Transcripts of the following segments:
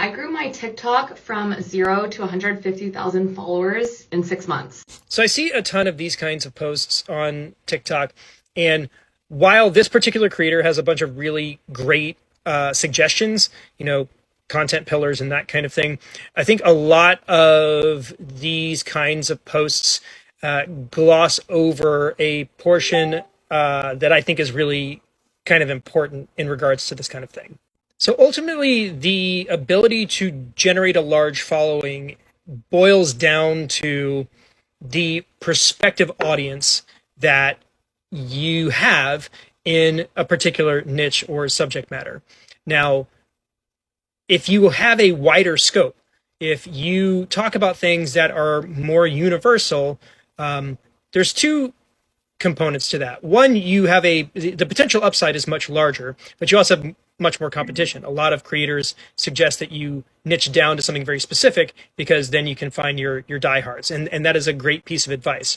I grew my TikTok from 0 to 150,000 followers in 6 months. So I see a ton of these kinds of posts on TikTok. And while this particular creator has a bunch of really great suggestions, content pillars and that kind of thing, I think a lot of these kinds of posts gloss over a portion that I think is really kind of important in regards to this kind of thing. So ultimately, the ability to generate a large following boils down to the prospective audience that you have in a particular niche or subject matter. Now, if you have a wider scope, if you talk about things that are more universal, there's two components to that. One, you have the potential upside is much larger, but you also have much more competition. A lot of creators suggest that you niche down to something very specific because then you can find your diehards. And that is a great piece of advice.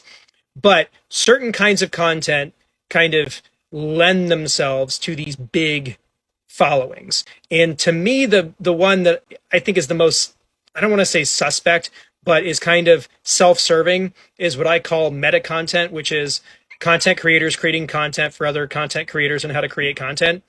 But certain kinds of content kind of lend themselves to these big followings. And to me, the one that I think is the most, I don't want to say suspect, but is kind of self-serving is what I call meta content, which is content creators creating content for other content creators and how to create content.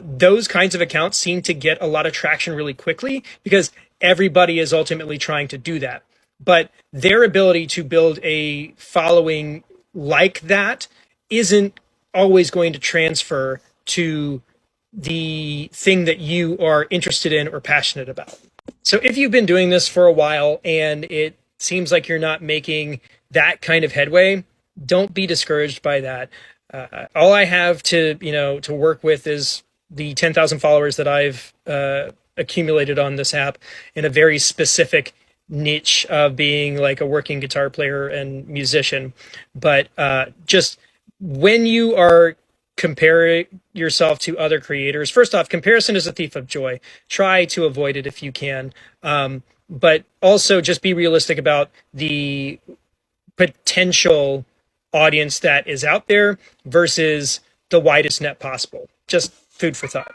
Those kinds of accounts seem to get a lot of traction really quickly because everybody is ultimately trying to do that. But their ability to build a following like that isn't always going to transfer to the thing that you are interested in or passionate about. So if you've been doing this for a while and it seems like you're not making that kind of headway, don't be discouraged by that. All I have to work with is the 10,000 followers that I've accumulated on this app in a very specific niche of being like a working guitar player and musician. But just when you are comparing yourself to other creators, first off, comparison is a thief of joy. Try to avoid it if you can. But also just be realistic about the potential audience that is out there versus the widest net possible. Just food for thought.